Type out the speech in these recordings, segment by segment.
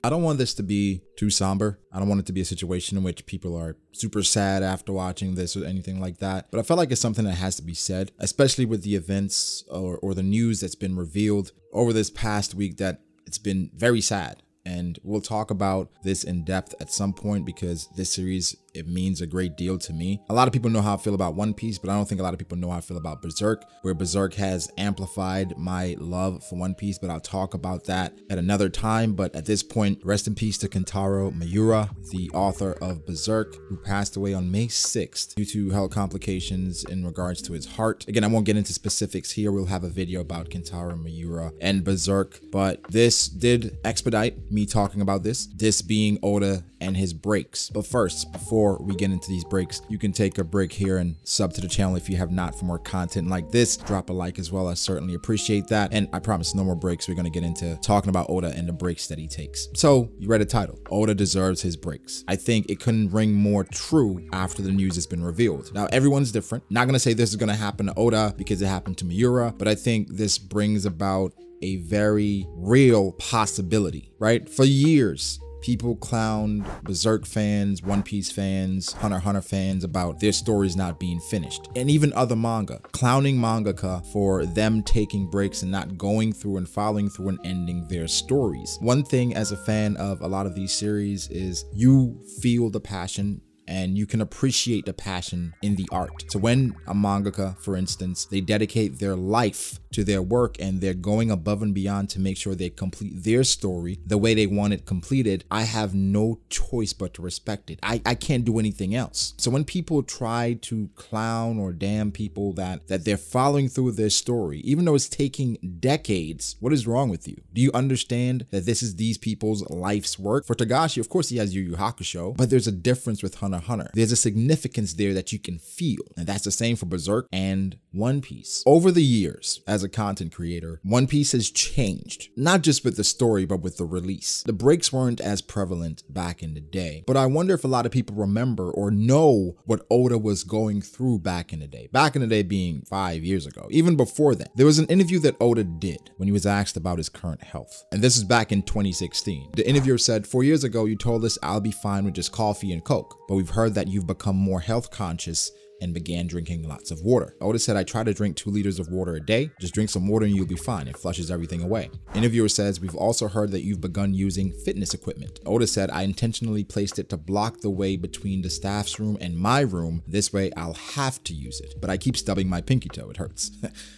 I don't want this to be too somber. I don't want it to be a situation in which people are super sad after watching this or anything like that. But I felt like it's something that has to be said, especially with the events or the news that's been revealed over this past week, that it's been very sad. And we'll talk about this in depth at some point because this series, it means a great deal to me. A lot of people know how I feel about One Piece, but I don't think a lot of people know how I feel about Berserk, where Berserk has amplified my love for One Piece, but I'll talk about that at another time. But at this point, rest in peace to Kentaro Miura, the author of Berserk, who passed away on May 6th due to health complications in regards to his heart. Again, I won't get into specifics here. We'll have a video about Kentaro Miura and Berserk, but this did expedite me talking about this being Oda and his breaks. But first, before we get into these breaks, you can take a break here and sub to the channel if you have not for more content like this. Drop a like as well. I certainly appreciate that. And I promise no more breaks. We're going to get into talking about Oda and the breaks that he takes. So you read the title. Oda deserves his breaks. I think it couldn't ring more true after the news has been revealed. Now, everyone's different. Not going to say this is going to happen to Oda because it happened to Miura, but I think this brings about a very real possibility, right? For years, people clowned Berserk fans, One Piece fans, Hunter x Hunter fans about their stories not being finished, and even other manga, clowning mangaka for them taking breaks and not going through and following through and ending their stories. One thing as a fan of a lot of these series is you feel the passion and you can appreciate the passion in the art. So when a mangaka, for instance, they dedicate their life to their work and they're going above and beyond to make sure they complete their story the way they want it completed, I have no choice but to respect it. I can't do anything else. So when people try to clown or damn people that they're following through their story, even though it's taking decades, what is wrong with you? Do you understand that this is these people's life's work? For Togashi, of course, he has Yu Yu Hakusho, but there's a difference with Hunter x Hunter. There's a significance there that you can feel, and that's the same for Berserk and One Piece. Over the years, as a content creator, One Piece has changed, not just with the story, but with the release. The breaks weren't as prevalent back in the day, but I wonder if a lot of people remember or know what Oda was going through back in the day. Back in the day being 5 years ago, even before then. There was an interview that Oda did when he was asked about his current health, and this is back in 2016. The interviewer said, 4 years ago, you told us I'll be fine with just coffee and Coke, but we've heard that you've become more health conscious and began drinking lots of water. Oda said, I try to drink 2 liters of water a day. Just drink some water and you'll be fine. It flushes everything away. Interviewer says, we've also heard that you've begun using fitness equipment. Oda said, I intentionally placed it to block the way between the staff's room and my room. This way I'll have to use it, but I keep stubbing my pinky toe. It hurts.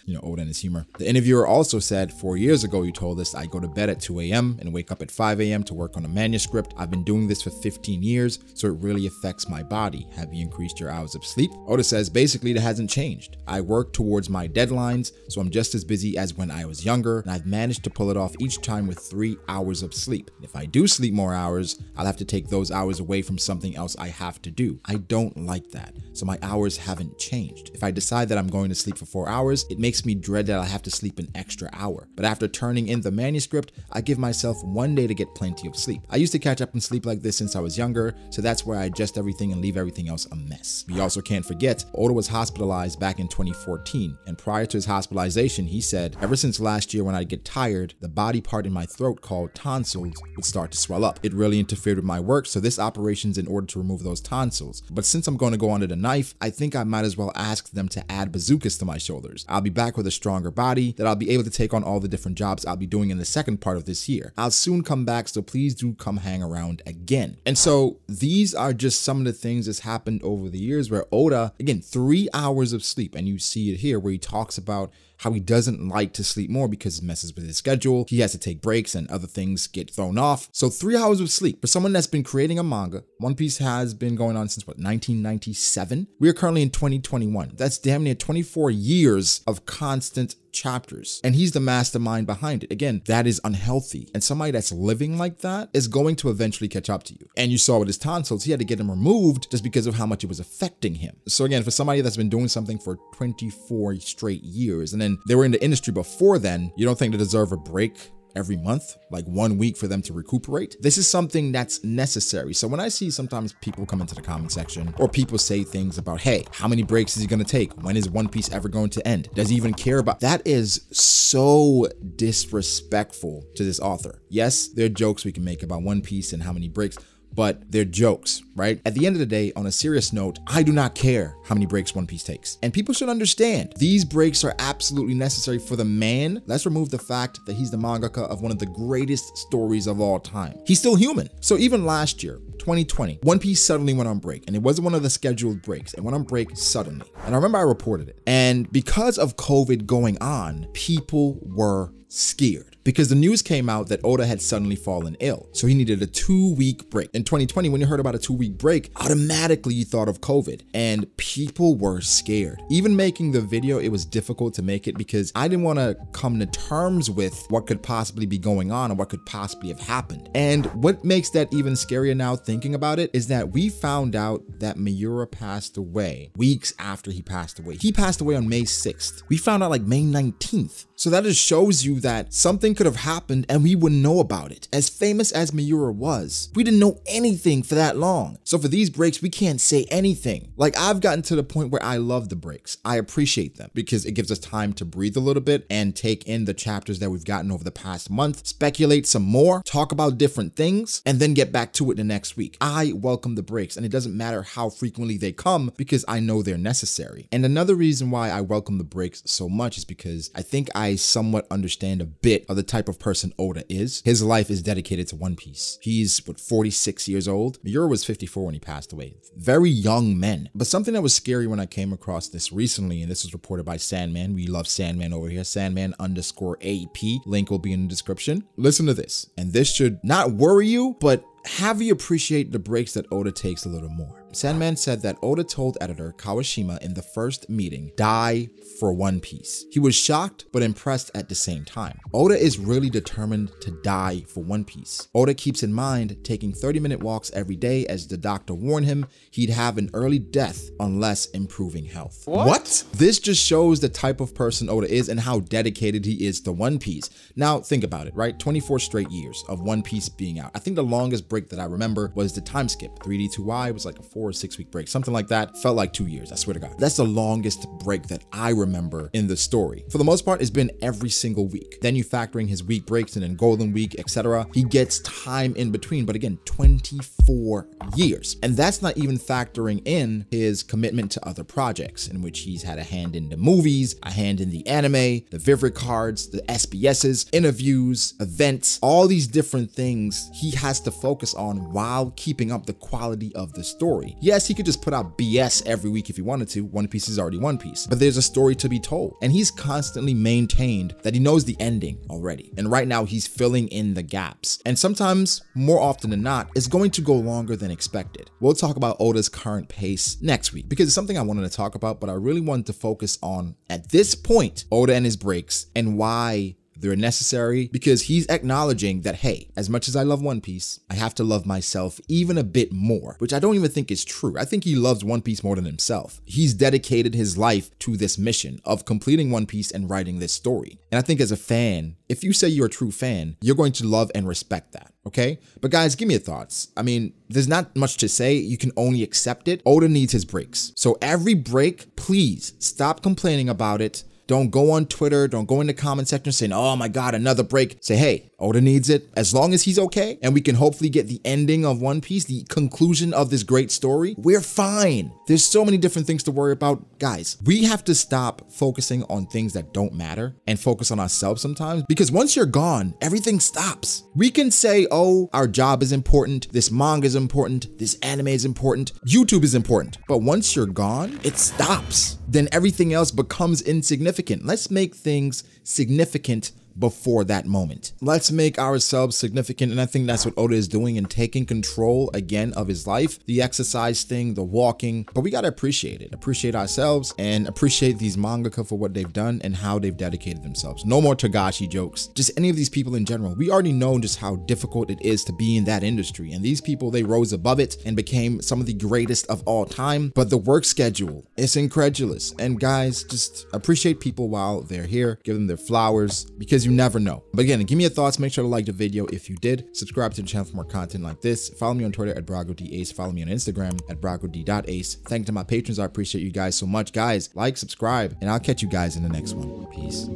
You know, Oda and his humor. The interviewer also said, 4 years ago, you told us I go to bed at 2 a.m. and wake up at 5 a.m. to work on a manuscript. I've been doing this for 15 years, so it really affects my body. Have you increased your hours of sleep? Oda says, basically, it hasn't changed. I work towards my deadlines, so I'm just as busy as when I was younger, and I've managed to pull it off each time with 3 hours of sleep. If I do sleep more hours, I'll have to take those hours away from something else I have to do. I don't like that, so my hours haven't changed. If I decide that I'm going to sleep for 4 hours, it makes me dread that I'll have to sleep an extra hour. But after turning in the manuscript, I give myself 1 day to get plenty of sleep. I used to catch up and sleep like this since I was younger, so that's where I adjust everything and leave everything else a mess. We also can't forget, Oda was hospitalized back in 2014, and prior to his hospitalization, he said, ever since last year when I'd get tired, the body part in my throat called tonsils would start to swell up. It really interfered with my work, so this operation's in order to remove those tonsils. But since I'm going to go under the knife, I think I might as well ask them to add bazookas to my shoulders. I'll be back with a stronger body that I'll be able to take on all the different jobs I'll be doing in the second part of this year. I'll soon come back, so please do come hang around again. And so these are just some of the things that's happened over the years where Oda, again, 3 hours of sleep, and you see it here where he talks about how he doesn't like to sleep more because it messes with his schedule. He has to take breaks and other things get thrown off. So 3 hours of sleep for someone that's been creating a manga. One Piece has been going on since what, 1997? We are currently in 2021. That's damn near 24 years of constant chapters, and he's the mastermind behind it. Again, that is unhealthy, and somebody that's living like that is going to eventually catch up to you. And you saw with his tonsils, he had to get them removed just because of how much it was affecting him. So again, for somebody that's been doing something for 24 straight years, and then they were in the industry before then, you don't think they deserve a break every month, like 1 week for them to recuperate. This is something that's necessary. So when I see sometimes people come into the comment section or people say things about, hey, how many breaks is he going to take? When is One Piece ever going to end? Does he even care about that? Is so disrespectful to this author. Yes, there are jokes we can make about One Piece and how many breaks, but they're jokes, right? At the end of the day, on a serious note, I do not care how many breaks One Piece takes. And people should understand these breaks are absolutely necessary for the man. Let's remove the fact that he's the mangaka of one of the greatest stories of all time. He's still human. So even last year, 2020, One Piece suddenly went on break, and it wasn't one of the scheduled breaks. It went on break suddenly. And I remember I reported it. And because of COVID going on, people were scared because the news came out that Oda had suddenly fallen ill. So he needed a 2-week break. In 2020, when you heard about a 2-week break, automatically you thought of COVID and people were scared. Even making the video, it was difficult to make it because I didn't want to come to terms with what could possibly be going on and what could possibly have happened. And what makes that even scarier now thinking about it is that we found out that Miura passed away weeks after he passed away. He passed away on May 6th. We found out like May 19th. So that just shows you that something could have happened and we wouldn't know about it. As famous as Miura was, we didn't know anything for that long. So for these breaks, we can't say anything. Like, I've gotten to the point where I love the breaks. I appreciate them because it gives us time to breathe a little bit and take in the chapters that we've gotten over the past month, speculate some more, talk about different things, and then get back to it the next week. I welcome the breaks, and it doesn't matter how frequently they come because I know they're necessary. And another reason why I welcome the breaks so much is because I think I somewhat understand a bit of the type of person Oda is. His life is dedicated to One Piece. He's, 46 years old? Miura was 54 when he passed away. Very young men. But something that was scary when I came across this recently, and this was reported by Sandman. We love Sandman over here. Sandman_AP. Link will be in the description. Listen to this. And this should not worry you, but have you appreciate the breaks that Oda takes a little more. Sandman said that Oda told editor Kawashima in the first meeting, die for One Piece. He was shocked but impressed at the same time. Oda is really determined to die for One Piece. Oda keeps in mind taking 30-minute walks every day as the doctor warned him he'd have an early death unless improving health. What? This just shows the type of person Oda is and how dedicated he is to One Piece. Now think about it, right? 24 straight years of One Piece being out. I think the longest break that I remember was the time skip. 3D2Y was like a 4 or 6 week break, something like that. Felt like 2 years, I swear to God. That's the longest break that I remember in the story. For the most part, it's been every single week. Then you factoring his week breaks and then Golden Week, etc. He gets time in between, but again, 24 years. And that's not even factoring in his commitment to other projects in which he's had a hand in the movies, a hand in the anime, the Vivre cards, the SBSs, interviews, events, all these different things he has to focus on while keeping up the quality of the story. Yes, he could just put out BS every week if he wanted to. One Piece is already One Piece, but there's a story to be told. And he's constantly maintained that he knows the ending already. And right now he's filling in the gaps. And sometimes, more often than not, it's going to go longer than expected. We'll talk about Oda's current pace next week because it's something I wanted to talk about, but I really wanted to focus on, at this point, Oda and his breaks and why they're necessary, because he's acknowledging that, hey, as much as I love One Piece, I have to love myself even a bit more, which I don't even think is true. I think he loves One Piece more than himself. He's dedicated his life to this mission of completing One Piece and writing this story. And I think as a fan, if you say you're a true fan, you're going to love and respect that, okay? But guys, give me your thoughts. I mean, there's not much to say. You can only accept it. Oda needs his breaks. So every break, please stop complaining about it. Don't go on Twitter, don't go in the comment section saying, oh my God, another break. Say, hey, Oda needs it. As long as he's okay, and we can hopefully get the ending of One Piece, the conclusion of this great story, we're fine. There's so many different things to worry about. Guys, we have to stop focusing on things that don't matter and focus on ourselves sometimes, because once you're gone, everything stops. We can say, oh, our job is important, this manga is important, this anime is important, YouTube is important. But once you're gone, it stops. Then everything else becomes insignificant. Let's make things significant before that moment. Let's make ourselves significant, and I think that's what Oda is doing and taking control again of his life. The exercise thing, the walking, but we gotta appreciate it. Appreciate ourselves and appreciate these mangaka for what they've done and how they've dedicated themselves. No more Togashi jokes. Just any of these people in general. We already know just how difficult it is to be in that industry, and these people, they rose above it and became some of the greatest of all time. But the work schedule is incredulous, and guys, just appreciate people while they're here. Give them their flowers, because you you never know. But again, give me your thoughts. Make sure to like the video if you did. Subscribe to the channel for more content like this. Follow me on Twitter at BragoDAce. Follow me on Instagram at BragoD.Ace. Thank you to my patrons. I appreciate you guys so much. Guys, like, subscribe, and I'll catch you guys in the next one. Peace.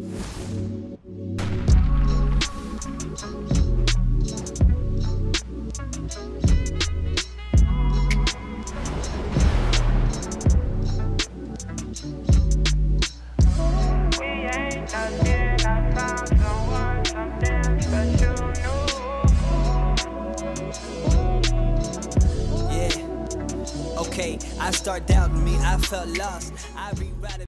I start doubting me, I felt lost. I rewrite it.